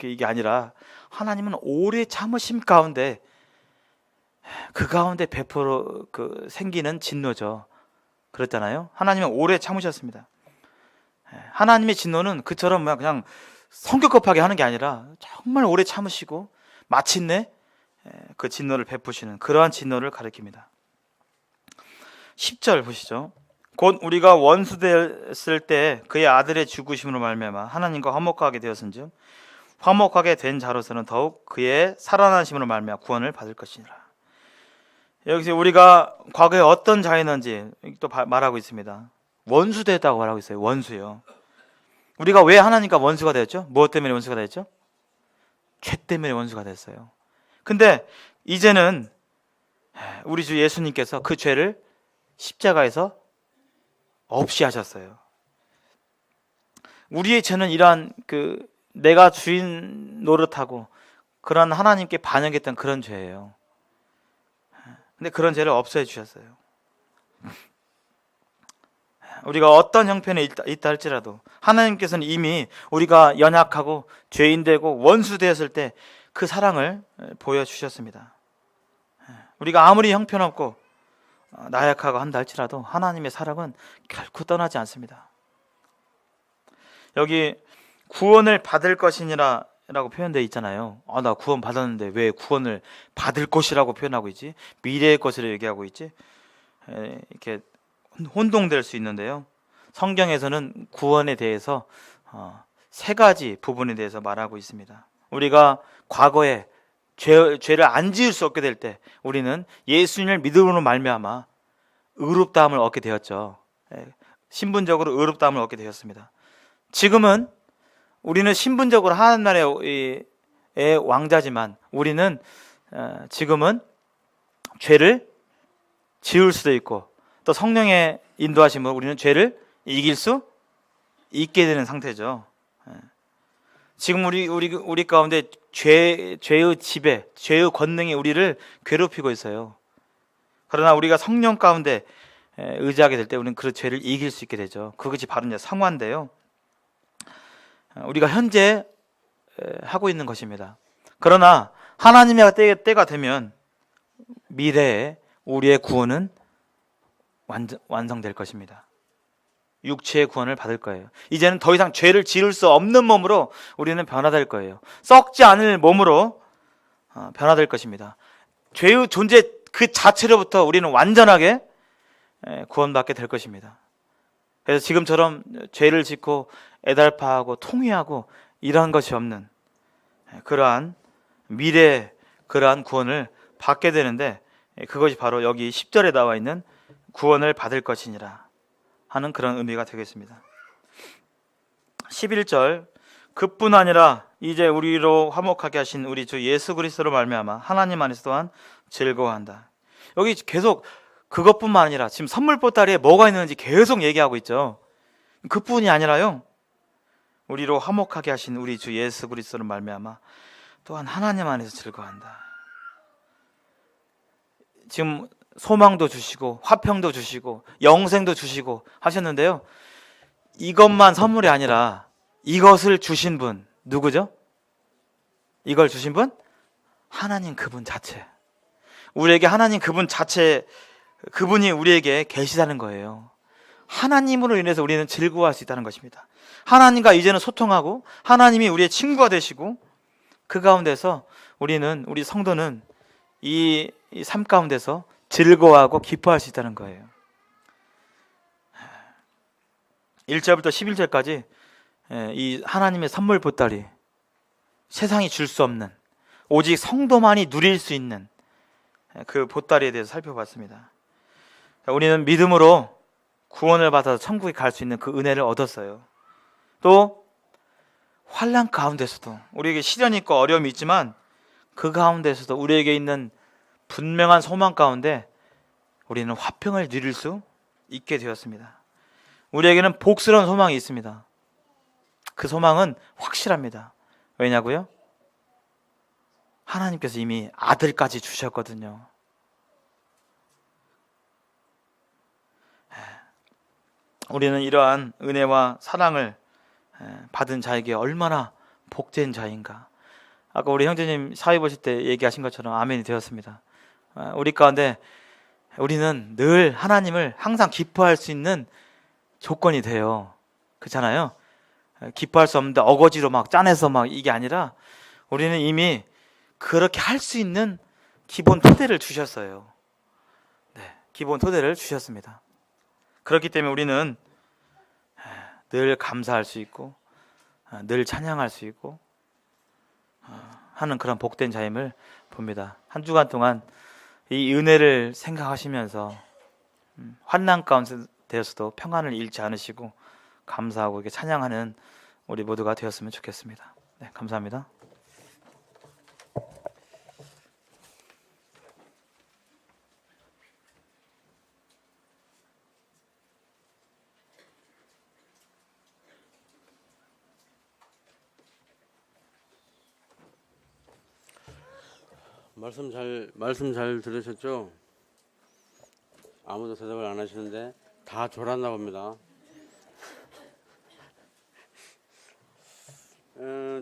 이게 아니라, 하나님은 오래 참으심 가운데 그 가운데 베풀어 생기는 진노죠. 그렇잖아요. 하나님은 오래 참으셨습니다. 하나님의 진노는 그처럼 그냥 성격 급하게 하는 게 아니라 정말 오래 참으시고 마침내 그 진노를 베푸시는 그러한 진노를 가리킵니다. 10절 보시죠. 곧 우리가 원수 되었을 때 그의 아들의 죽으심으로 말미암아 하나님과 화목하게 되었은즉 화목하게 된 자로서는 더욱 그의 살아나심으로 말미암아 구원을 받을 것이니라. 여기서 우리가 과거에 어떤 자였는지 또 말하고 있습니다. 원수 되었다고 말하고 있어요. 원수요. 우리가 왜 하나님과 원수가 되었죠? 무엇 때문에 원수가 되었죠? 죄 때문에 원수가 됐어요. 근데 이제는 우리 주 예수님께서 그 죄를 십자가에서 없이 하셨어요. 우리의 죄는 이러한 내가 주인 노릇하고 그런 하나님께 반역했던 그런 죄예요. 근데 그런 죄를 없애해 주셨어요. 우리가 어떤 형편에 있다 할지라도 하나님께서는 이미 우리가 연약하고 죄인 되고 원수 되었을 때 그 사랑을 보여주셨습니다. 우리가 아무리 형편없고 나약하고 한다 할지라도 하나님의 사랑은 결코 떠나지 않습니다. 여기 구원을 받을 것이니라 라고 표현되어 있잖아요. 나 구원 받았는데 왜 구원을 받을 것이라고 표현하고 있지? 미래의 것을 얘기하고 있지? 이렇게 혼동될 수 있는데요. 성경에서는 구원에 대해서 세 가지 부분에 대해서 말하고 있습니다. 우리가 과거에 죄를 안 지을 수 없게 될 때 우리는 예수님을 믿음으로 말미암아 의롭다함을 얻게 되었죠. 신분적으로 의롭다함을 얻게 되었습니다. 지금은 우리는 신분적으로 하나님 나라의 왕자지만 우리는 지금은 죄를 지을 수도 있고 또 성령의 인도하심으로 우리는 죄를 이길 수 있게 되는 상태죠. 지금 우리 가운데 죄의 지배, 죄의 권능이 우리를 괴롭히고 있어요. 그러나 우리가 성령 가운데 의지하게 될 때 우리는 그 죄를 이길 수 있게 되죠. 그것이 바로 이제 성화인데요. 우리가 현재 하고 있는 것입니다. 그러나 하나님의 때가 되면 미래에 우리의 구원은 완성될 것입니다. 육체의 구원을 받을 거예요. 이제는 더 이상 죄를 지을 수 없는 몸으로 우리는 변화될 거예요. 썩지 않을 몸으로 변화될 것입니다. 죄의 존재 그 자체로부터 우리는 완전하게 구원받게 될 것입니다. 그래서 지금처럼 죄를 짓고 애달파하고 통회하고 이러한 것이 없는 그러한 미래의 그러한 구원을 받게 되는데, 그것이 바로 여기 10절에 나와 있는 구원을 받을 것이니라 하는 그런 의미가 되겠습니다. 11절, 그뿐 아니라 이제 우리로 화목하게 하신 우리 주 예수 그리스도로 말미암아 하나님 안에서 또한 즐거워한다. 여기 계속 그것뿐만 아니라 지금 선물 보따리에 뭐가 있는지 계속 얘기하고 있죠. 그뿐이 아니라요, 우리로 화목하게 하신 우리 주 예수 그리스도로 말미암아 또한 하나님 안에서 즐거워한다. 지금 소망도 주시고 화평도 주시고 영생도 주시고 하셨는데요, 이것만 선물이 아니라 이것을 주신 분 누구죠? 이걸 주신 분? 하나님 그분 자체. 우리에게 하나님 그분 자체, 그분이 우리에게 계시다는 거예요. 하나님으로 인해서 우리는 즐거워할 수 있다는 것입니다. 하나님과 이제는 소통하고 하나님이 우리의 친구가 되시고 그 가운데서 우리 성도는 이 삶 가운데서 즐거워하고 기뻐할 수 있다는 거예요. 1절부터 11절까지 이 하나님의 선물 보따리, 세상이 줄 수 없는 오직 성도만이 누릴 수 있는 그 보따리에 대해서 살펴봤습니다. 우리는 믿음으로 구원을 받아서 천국에 갈 수 있는 그 은혜를 얻었어요. 또 환난 가운데서도 우리에게 시련이 있고 어려움이 있지만 그 가운데서도 우리에게 있는 분명한 소망 가운데 우리는 화평을 누릴 수 있게 되었습니다. 우리에게는 복스러운 소망이 있습니다. 그 소망은 확실합니다. 왜냐고요? 하나님께서 이미 아들까지 주셨거든요. 우리는 이러한 은혜와 사랑을 받은 자에게 얼마나 복된 자인가. 아까 우리 형제님 사회 보실 때 얘기하신 것처럼 아멘이 되었습니다. 우리 가운데 우리는 늘 하나님을 항상 기뻐할 수 있는 조건이 돼요. 그렇잖아요. 기뻐할 수 없는데 어거지로 막 짜내서 막 이게 아니라 우리는 이미 그렇게 할 수 있는 기본 토대를 주셨어요. 네, 기본 토대를 주셨습니다. 그렇기 때문에 우리는 늘 감사할 수 있고 늘 찬양할 수 있고 하는 그런 복된 자임을 봅니다. 한 주간 동안 이 은혜를 생각하시면서 환난 가운데서도 평안을 잃지 않으시고 감사하고 이렇게 찬양하는 우리 모두가 되었으면 좋겠습니다. 네, 감사합니다. 말씀 잘 들으셨죠? 아무도 대답을 안 하시는데 다 졸았나 봅니다.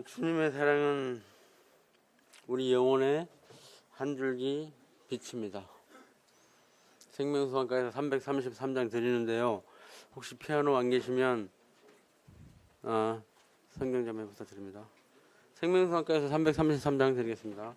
주님의 사랑은 우리 영혼의 한 줄기 빛입니다. 생명수강가에서 333장 드리는데요. 혹시 피아노 안 계시면 성경 좀 부탁드립니다. 생명수강가에서 333장 드리겠습니다.